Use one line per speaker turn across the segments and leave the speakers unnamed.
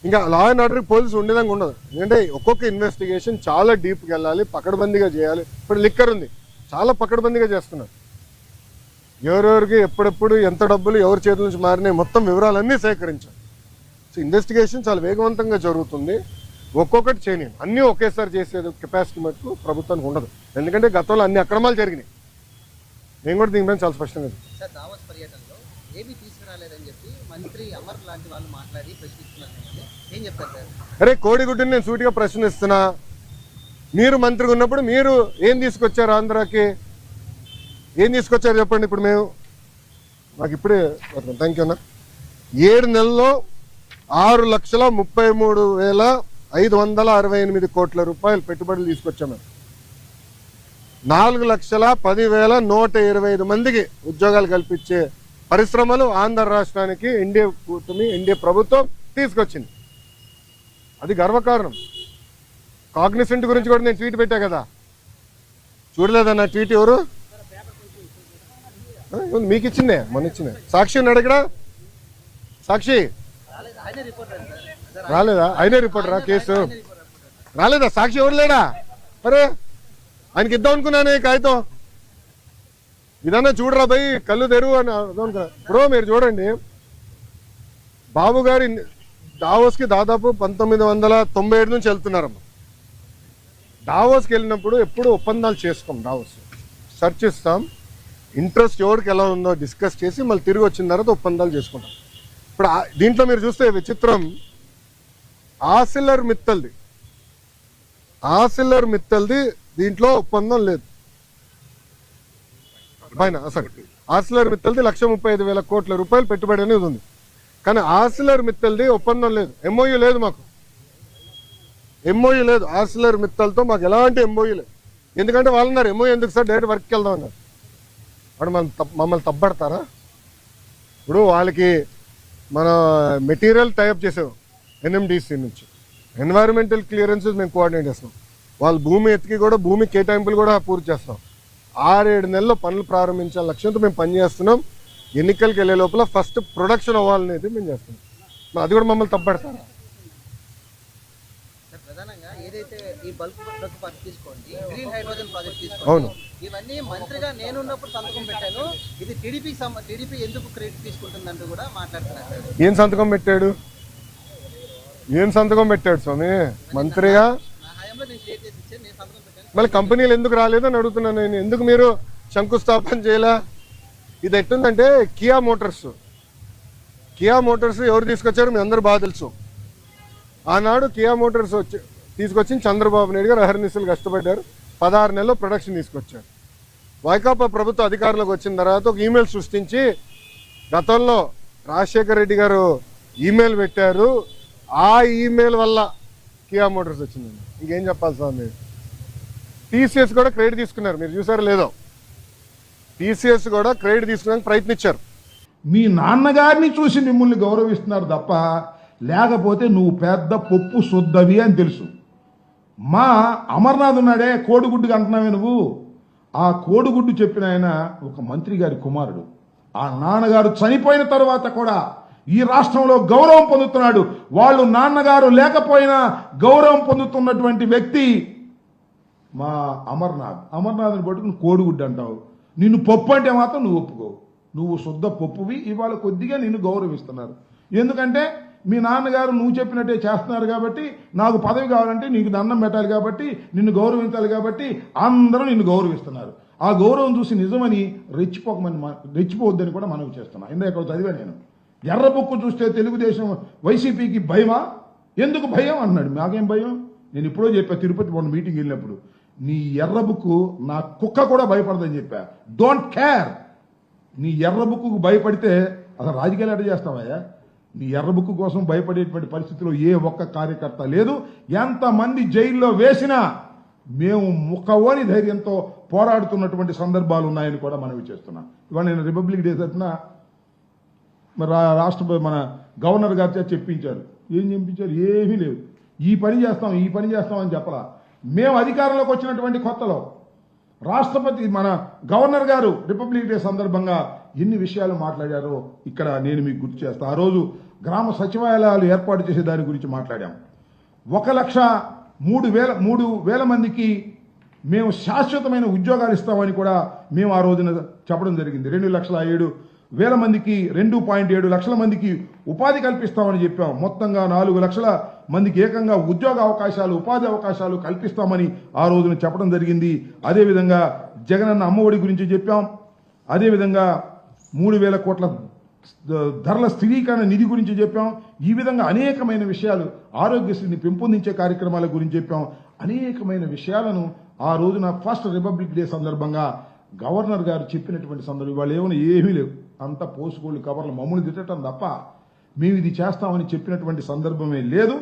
ఇంకా law and order police ఉండేదాకా ఉండదు. ఎందుకంటే ఒక్కొక్క ఇన్వెస్టిగేషన్ చాలా డీప్కి వెళ్ళాలి, పకడ్బందీగా చేయాలి. ఇప్పుడు లిక్కర్ ఉంది, చాలా పకడ్బందీగా చేస్తున్నారు. ఎవరెవరికి ఎప్పుడెప్పుడు ఎంత డబ్బులు ఎవరి చేతుల నుంచి మారినాయి మొత్తం వివరాలన్నీ సేకరించాలి. సో ఇన్వెస్టిగేషన్ చాలా వేగవంతంగా జరుగుతుంది. ఒక్కొక్కటి చేయని అన్నీ ఒకేసారి చేసే కెపాసిటీ మటుకు ప్రభుత్వానికి ఉండదు. ఎందుకంటే గతంలో అన్ని అక్రమాలు జరిగినాయి. నేను కూడా దీనిపైన చాలా స్పష్టంగా
సార్ దావోస్ పర్యటనలో ఏమీ తీసుకురాలేదని చెప్పి మంత్రి అమర్ లాంటి వాళ్ళు మాట్లాడి ప్రశ్నిస్తున్నారు. ఏం చెప్తారు సార్?
అరే కోడిగుడ్డుని నేను సూటిగా ప్రశ్నిస్తున్నా. మీరు మంత్రిగా ఉన్నప్పుడు మీరు ఏం తీసుకొచ్చారు ఆంధ్రాకి? ఏం తీసుకొచ్చారు చెప్పండి. ఇప్పుడు మేము మాకు ఇప్పుడే థ్యాంక్ యూ అన్న 7 నెలల్లో 6,33,568 కోట్ల రూపాయలు పెట్టుబడులు తీసుకొచ్చాము. 4,10,125 మందికి ఉద్యోగాలు కల్పించే పరిశ్రమలు ఆంధ్ర రాష్ట్రానికి ఎన్డీఏ ప్రభుత్వం తీసుకొచ్చింది. అది గర్వకారణం. కాగ్నిసెంట్ గురించి కూడా నేను ట్వీట్ పెట్టా కదా, చూడలేదన్న ట్వీట్? ఎవరు మీకు ఇచ్చిందే, మొన్న ఇచ్చిందే. సాక్షి ఉన్నాడు ఇక్కడ, సాక్షి రాలేదా? ఆయనే రిపోర్టరా? కేసు రాలేదా? సాక్షి ఎవరు లేడా? అరే ఆయనకి ఇద్దాం అనుకున్నాను కాగితం. ఇదన్నా చూడరా భయ్, కళ్ళు తెరువు అని అనుకున్నా. ఇప్పుడు మీరు చూడండి, బాబు గారి దావోస్కి దాదాపు 1997 నుంచి వెళ్తున్నారమ్మ. దావోస్కి వెళ్ళినప్పుడు ఎప్పుడు ఒప్పందాలు చేసుకోం. దావోస్ చర్చిస్తాం, ఇంట్రెస్ట్ ఎవరికి ఎలా ఉందో డిస్కస్ చేసి మళ్ళీ తిరిగి వచ్చిన తర్వాత ఒప్పందాలు చేసుకుంటాం. ఇప్పుడు దీంట్లో మీరు చూస్తే విచిత్రం, ఆసిల్లర్ మిత్తల్ది దీంట్లో ఒప్పందం లేదు. పైన అసలు ఆసిల్లర్ మిత్తల్ది 1,35,000 కోట్ల రూపాయలు పెట్టుబడి అనేది ఉంది. కానీ ఆసిల్లర్ మిత్తల్ది ఒప్పందం లేదు, ఎంఓయూ లేదు. మాకు ఎంఓయూ లేదు ఆసిల్లర్ మిత్తల్తో, మాకు ఎలాంటి ఎంఓయూ లేదు. ఎందుకంటే వాళ్ళు అన్నారు ఎంఓయూ ఎందుకు సార్, డైరెక్ట్ వర్క్కి వెళ్దాం అన్నారు. వాడు మమ్మల్ని తప్పబడతారా? ఇప్పుడు వాళ్ళకి మన మెటీరియల్ టైప్ చేసాం ఎన్ఎండిసి నుంచి, ఎన్వైరన్మెంటల్ క్లియరెన్సెస్ మేము కోఆర్డినేట్ చేస్తాం. వాళ్ళు భూమి ఎత్తికి కూడా భూమి కేటాయింపులు కూడా పూర్తి చేస్తాం. 6-7 నెలల్లో పనులు ప్రారంభించాలి లక్ష్యంతో మేము పనిచేస్తున్నాం. ఎన్నికలకు వెళ్ళే లోపల ఫస్ట్ ప్రొడక్షన్ అవ్వాలనేది మేము చేస్తున్నాం. అది కూడా మమ్మల్ని తప్పబడతారా?
ప్రధానంగా ఏదైతే ఈ బల్క్ ప్రాజెక్ట్ తీసుకోండి, గ్రీన్ హైడ్రోజన్ ప్రాజెక్ట్ తీసుకోండి,
అవును,
ఇవన్నీ మంత్రిగా నేనున్నప్పుడు సంతకం పెట్టాను. ఇది టీడీపీ ఎందుకు క్రెడిట్ తీసుకుంటుందంటూ కూడా మాట్లాడుతున్నారు.
ఏం సంతకం పెట్టాడు స్వామి? మంత్రిగా మళ్ళీ కంపెనీలు ఎందుకు రాలేదని అడుగుతున్నాను నేను. ఎందుకు మీరు శంకుస్థాపన చేయలే? ఇది ఎట్టుందంటే కియా మోటార్స్ ఎవరు తీసుకొచ్చారు మీ అందరూ బాగా తెలుసు. ఆనాడు కియా మోటార్స్ తీసుకొచ్చి చంద్రబాబు నాయుడు గారు అహర్నిశలు కష్టపడ్డారు. 16 నెలల్లో ప్రొడక్షన్ తీసుకొచ్చారు. వైకాపా ప్రభుత్వ అధికారంలోకి వచ్చిన తర్వాత ఒక ఈమెయిల్ సృష్టించి, గతంలో రాజశేఖర రెడ్డి గారు ఈమెయిల్ పెట్టారు, ఆ ఈమెయిల్ వల్ల కియా మోటార్స్ వచ్చిందండి. ఇంకేం చెప్పాలి స్వామి? టీసీఎస్ కూడా క్రెడిట్ తీసుకున్నారు, మీరు చూసారో లేదో. టీసీఎస్ కూడా క్రెడిట్ తీసుకోవడానికి ప్రయత్నించారు.
మీ నాన్నగారిని చూసి మిమ్మల్ని గౌరవిస్తున్నారు తప్ప, లేకపోతే నువ్వు పెద్ద పప్పు శుద్ధవి అని తెలుసు. మా అమర్నాథ్ ఉన్నాడే, కోడిగుడ్డుగా అంటున్నావే నువ్వు. ఆ కోడిగుడ్డు చెప్పిన ఆయన ఒక మంత్రి గారి కుమారుడు. ఆ నాన్నగారు చనిపోయిన తర్వాత కూడా ఈ రాష్ట్రంలో గౌరవం పొందుతున్నాడు. వాళ్ళు నాన్నగారు లేకపోయినా గౌరవం పొందుతున్నటువంటి వ్యక్తి మా అమర్నాథ్ని పట్టుకుని కోడిగుడ్డు అంటావు. నిన్ను పప్పు అంటే మాత్రం నువ్వు ఒప్పుకోవు. నువ్వు శుద్ధ పప్పువి. ఇవాళ కొద్దిగా నిన్ను గౌరవిస్తున్నారు. ఎందుకంటే మీ నాన్నగారు నువ్వు చెప్పినట్టే చేస్తున్నారు కాబట్టి, నాకు పదవి కావాలంటే నీకు దండం పెట్టాలి కాబట్టి, నిన్ను గౌరవించాలి కాబట్టి అందరూ నిన్ను గౌరవిస్తున్నారు. ఆ గౌరవం చూసి నిజమని రెచ్చిపోవద్దని కూడా మనవి చేస్తున్నా. ఇందాక చదివా నేను, ఎర్ర బుక్కు చూస్తే తెలుగుదేశం వైసీపీకి భయమా? ఎందుకు భయం అన్నాడు. మాకేం భయం? నేను ఇప్పుడో చెప్పా, తిరుపతి మొన్న మీటింగ్ వెళ్ళినప్పుడు, నీ ఎర్ర బుక్కు నా కుక్క కూడా భయపడదని చెప్పా. Don't care. నీ ఎర్ర బుక్కు భయపడితే అసలు రాజకీయాలు ఎట్లా చేస్తావయ్యా? నీ ఎర్ర బుక్కు కోసం భయపడేటువంటి పరిస్థితిలో ఏ ఒక్క కార్యకర్త లేదు. ఎంతమంది జైల్లో వేసినా మేము ముఖవని ధైర్యంతో పోరాడుతున్నటువంటి సందర్భాలు ఉన్నాయని కూడా మనవి చేస్తున్నాం. ఇవాళ నేను రిపబ్లిక్ డే తరఫున రాష్ట్ర మన గవర్నర్ గారి చెప్పించారు. ఏం చెప్పించారు? ఏమీ లేదు. ఈ పని చేస్తాం అని చెప్పలా. మేము అధికారంలోకి వచ్చినటువంటి కొత్తలో రాష్ట్రపతి మన గవర్నర్ గారు రిపబ్లిక్ డే సందర్భంగా ఎన్ని విషయాలు మాట్లాడారో ఇక్కడ నేను మీకు గుర్తు చేస్తా. ఆ రోజు గ్రామ సచివాలయాలు ఏర్పాటు చేసే దాని గురించి మాట్లాడాం. 1,03,000 మందికి మేము శాశ్వతమైన ఉద్యోగాలు ఇస్తామని కూడా మేము ఆ రోజున చెప్పడం జరిగింది. 2,07,000 మందికి 2.7 లక్షల మందికి ఉపాధి కల్పిస్తామని చెప్పాం. మొత్తంగా 4 లక్షల మందికి ఏకంగా ఉద్యోగ అవకాశాలు, ఉపాధి అవకాశాలు కల్పిస్తామని ఆ రోజున చెప్పడం జరిగింది. అదేవిధంగా జగనన్న అమ్మఒడి గురించి చెప్పాం. అదేవిధంగా 3,000 కోట్ల ధరల స్థిరీకరణ నిధి గురించి చెప్పాం. ఈ విధంగా అనేకమైన విషయాలు, ఆరోగ్యశ్రీని పెంపొందించే కార్యక్రమాల గురించి చెప్పాం. అనేకమైన విషయాలను ఆ రోజున ఫస్ట్ రిపబ్లిక్ డే సందర్భంగా గవర్నర్ గారు చెప్పినటువంటి సందర్భం ఇవాళ ఏమీ లేవు. అంతా పోసుకోళ్ళు కవర్లు మమ్మల్ని తిట్టడం తప్ప మేము ఇది చేస్తామని చెప్పినటువంటి సందర్భమే లేదు.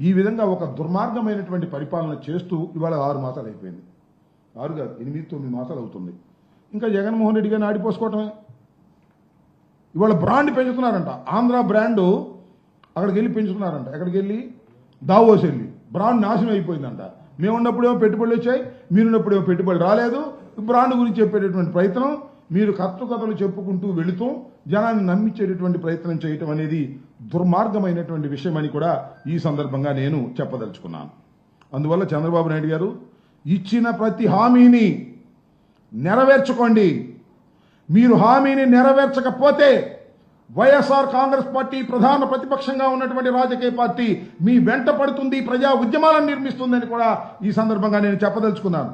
ఈ విధంగా ఒక దుర్మార్గమైనటువంటి పరిపాలన చేస్తూ ఇవాళ 6 మాసాలు అయిపోయింది. 6 కాదు, 8-9 మాసాలు అవుతుంది. ఇంకా జగన్మోహన్ రెడ్డి గారిని ఆడిపోసుకోవటమే. ఇవాళ బ్రాండ్ పెంచుతున్నారంట. ఆంధ్ర బ్రాండు అక్కడికి వెళ్ళి పెంచుతున్నారంట. ఎక్కడికి వెళ్ళి? దావోస్ వెళ్ళి. బ్రాండ్ నాశనం అయిపోయిందంట. మేము ఉన్నప్పుడేమో పెట్టుబడులు వచ్చాయి, మీరున్నప్పుడేమో పెట్టుబడి రాలేదు. బ్రాండ్ గురించి చెప్పేటటువంటి ప్రయత్నం, మీరు కథలు చెప్పుకుంటూ వెళుతూ జనాన్ని నమ్మించేటటువంటి ప్రయత్నం చేయటం అనేది దుర్మార్గమైనటువంటి విషయం అని కూడా ఈ సందర్భంగా నేను చెప్పదలుచుకున్నాను. అందువల్ల చంద్రబాబు నాయుడు గారు ఇచ్చిన ప్రతి హామీని నెరవేర్చుకోండి. మీరు హామీని నెరవేర్చకపోతే వైఎస్ఆర్ కాంగ్రెస్ పార్టీ ప్రధాన ప్రతిపక్షంగా ఉన్నటువంటి రాజకీయ పార్టీ మీ వెంట పడుతుంది, ప్రజా ఉద్యమాలను నిర్మిస్తుందని కూడా ఈ సందర్భంగా నేను చెప్పదలుచుకున్నాను.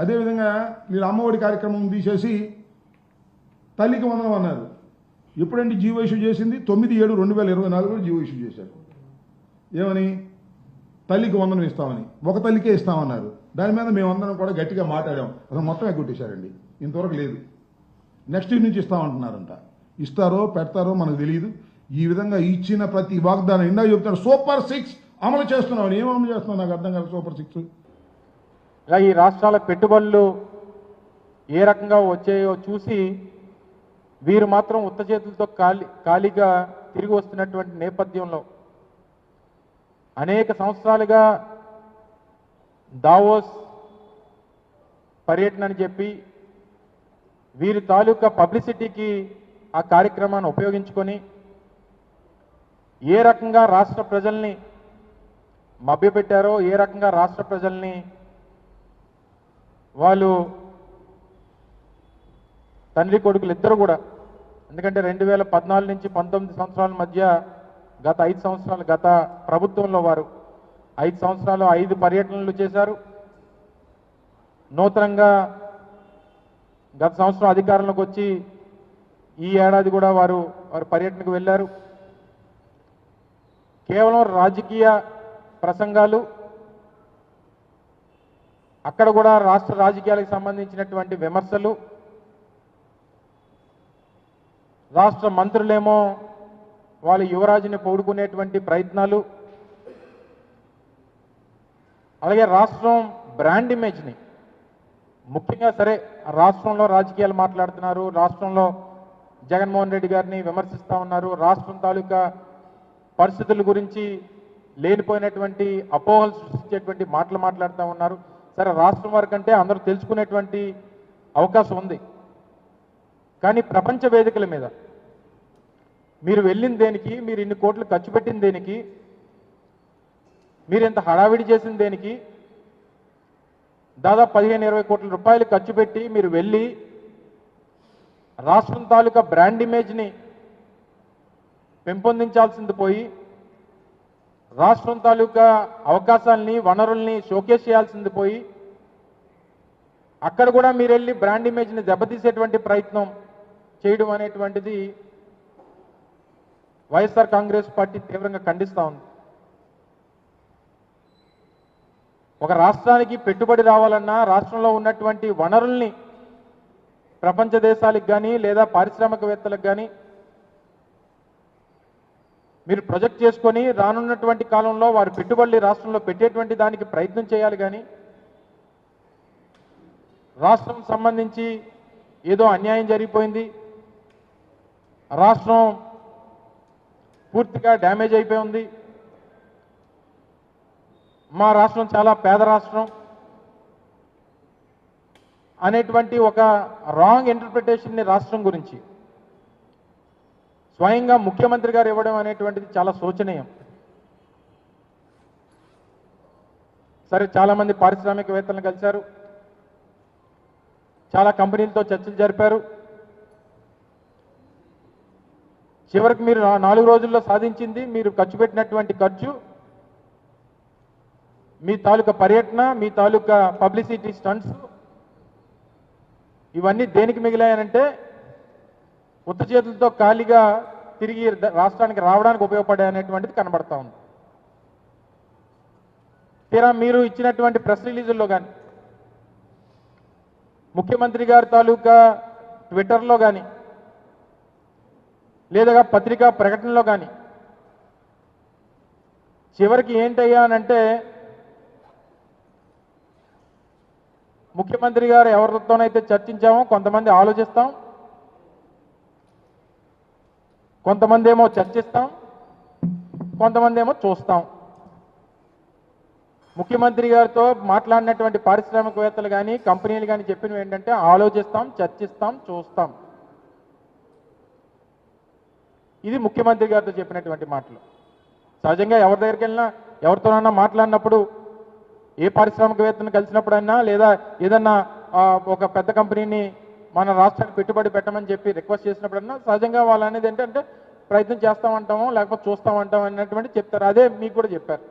అదేవిధంగా మీరు అమ్మఒడి కార్యక్రమం తీసేసి తల్లికి వందనం అన్నారు. ఎప్పుడంటే జీవో ఇష్యూ చేసింది? 9/7/2024 జీవో ఇష్యూ చేశారు. ఏమని? తల్లికి వందనం ఇస్తామని. ఒక తల్లికే ఇస్తామన్నారు. దాని మీద మేమందరం కూడా గట్టిగా మాట్లాడాం. అసలు మొత్తం ఎగ్గొట్టేశారండి. ఇంతవరకు లేదు. నెక్స్ట్ వీక్ నుంచి ఇస్తామంటున్నారంట. ఇస్తారో పెడతారో మనకు తెలియదు. ఈ విధంగా ఇచ్చిన ప్రతి వాగ్దానం ఇందా చెప్తారు సూపర్ 6 అమలు చేస్తున్నామని. ఏం అమలు చేస్తున్నాం నాకు అర్థం కాదు. సూపర్ 6
ఇలా ఈ రాష్ట్రాల పెట్టుబడులు ఏ రకంగా వచ్చాయో చూసి వీరు మాత్రం ఉత్త చేతులతో ఖాళీగా తిరిగి వస్తున్నటువంటి నేపథ్యంలో అనేక సంవత్సరాలుగా దావోస్ పర్యటన అని చెప్పి వీరి తాలూకా పబ్లిసిటీకి ఆ కార్యక్రమాన్ని ఉపయోగించుకొని ఏ రకంగా రాష్ట్ర ప్రజల్ని మభ్యపెట్టారో, ఏ రకంగా రాష్ట్ర ప్రజల్ని వాళ్ళు తండ్రి కొడుకులు ఇద్దరు కూడా, ఎందుకంటే 2014 నుంచి 19 సంవత్సరాల మధ్య గత 5 సంవత్సరాలు గత ప్రభుత్వంలో వారు 5 సంవత్సరాలు 5 పర్యటనలు చేశారు. నూతనంగా గత సంవత్సరం అధికారంలోకి వచ్చి ఈ ఏడాది కూడా వారు పర్యటనకు వెళ్ళారు. కేవలం రాజకీయ ప్రసంగాలు, అక్కడ కూడా రాష్ట్ర రాజకీయాలకు సంబంధించినటువంటి విమర్శలు, రాష్ట్ర మంత్రులేమో వాళ్ళ యువరాజుని పౌడుకునేటువంటి ప్రయత్నాలు, అలాగే రాష్ట్రం బ్రాండ్ ఇమేజ్ని ముఖ్యంగా సరే రాష్ట్రంలో రాజకీయాలు మాట్లాడుతున్నారు, రాష్ట్రంలో జగన్మోహన్ రెడ్డి గారిని విమర్శిస్తూ ఉన్నారు, రాష్ట్రం తాలూకా పరిస్థితుల గురించి లేనిపోయినటువంటి అపోహలు సృష్టించేటువంటి మాటలు మాట్లాడుతూ ఉన్నారు. సరే, రాష్ట్రం వరకు అంటే అందరూ తెలుసుకునేటువంటి అవకాశం ఉంది. కానీ ప్రపంచ వేదికల మీద మీరు వెళ్ళిన దేనికి, మీరు ఇన్ని కోట్లు ఖర్చు పెట్టిన దేనికి, మీరు ఎంత హడావిడి చేసిన దేనికి, దాదాపు 15-20 కోట్ల రూపాయలు ఖర్చు పెట్టి మీరు వెళ్ళి రాష్ట్రం తాలూకా బ్రాండ్ ఇమేజ్ని పెంపొందించాల్సింది పోయి రాష్ట్రం తాలూకా అవకాశాలని, వనరుల్ని షోకేస్ చేయాల్సింది పోయి అక్కడ కూడా మీరు వెళ్ళి బ్రాండ్ ఇమేజ్ని దెబ్బతీసేటువంటి ప్రయత్నం చేయడం అనేటువంటిది వైఎస్ఆర్ కాంగ్రెస్ పార్టీ తీవ్రంగా ఖండిస్తూ ఉంది. ఒక రాష్ట్రానికి పెట్టుబడి రావాలన్నా రాష్ట్రంలో ఉన్నటువంటి వనరుల్ని ప్రపంచ దేశాలకు కానీ లేదా పారిశ్రామికవేత్తలకు కానీ మీరు ప్రొజెక్ట్ చేసుకొని రానున్నటువంటి కాలంలో వారి పెట్టుబడులు రాష్ట్రంలో పెట్టేటువంటి దానికి ప్రయత్నం చేయాలి. కానీ రాష్ట్రం సంబంధించి ఏదో అన్యాయం జరిగిపోయింది, రాష్ట్రం పూర్తిగా డ్యామేజ్ అయిపోయి ఉంది, మా రాష్ట్రం చాలా పేద రాష్ట్రం అనేటువంటి ఒక రాంగ్ ఇంటర్ప్రిటేషన్ని రాష్ట్రం గురించి స్వయంగా ముఖ్యమంత్రి గారు ఇవ్వడం అనేటువంటిది చాలా శోచనీయం. సరే, చాలామంది పారిశ్రామికవేత్తలను కలిశారు, చాలా కంపెనీలతో చర్చలు జరిపారు. చివరికి మీరు 4 రోజుల్లో సాధించింది, మీరు ఖర్చు పెట్టినటువంటి ఖర్చు, మీ తాలూకా పర్యటన, మీ తాలూకా పబ్లిసిటీ స్టంట్స్, ఇవన్నీ దేనికి మిగిలాయనంటే ఉత్త చేతులతో ఖాళీగా తిరిగి రాష్ట్రానికి రావడానికి ఉపయోగపడే కనబడతా ఉంది. తీరా మీరు ఇచ్చినటువంటి ప్రెస్ రిలీజుల్లో కానీ, ముఖ్యమంత్రి గారి తాలూకా ట్విట్టర్లో కానీ, లేదా పత్రికా ప్రకటనలో కానీ చివరికి ఏంటయ్యా అనంటే ముఖ్యమంత్రి గారు ఎవరితోనైతే చర్చించామో కొంతమంది ఆలోచిస్తాం, కొంతమంది ఏమో చర్చిస్తాం, కొంతమంది ఏమో చూస్తాం. ముఖ్యమంత్రి గారితో మాట్లాడినటువంటి పారిశ్రామికవేత్తలు కానీ కంపెనీలు కానీ చెప్పినవి ఏంటంటే ఆలోచిస్తాం, చర్చిస్తాం, చూస్తాం. ఇది ముఖ్యమంత్రి గారితో చెప్పినటువంటి మాటలు. సహజంగా ఎవరి దగ్గరికి వెళ్ళినా ఎవరితోనన్నా మాట్లాడినప్పుడు, ఏ పారిశ్రామికవేత్తను కలిసినప్పుడైనా లేదా ఏదన్నా ఒక పెద్ద కంపెనీని మన రాష్ట్రానికి పెట్టుబడి పెట్టమని చెప్పి రిక్వెస్ట్ చేసినప్పుడన్నా సహజంగా వాళ్ళు అనేది ఏంటంటే ప్రయత్నం చేస్తామంటామో లేకపోతే చూస్తామంటాం అన్నటువంటి చెప్తారు. అదే మీకు కూడా చెప్పారు.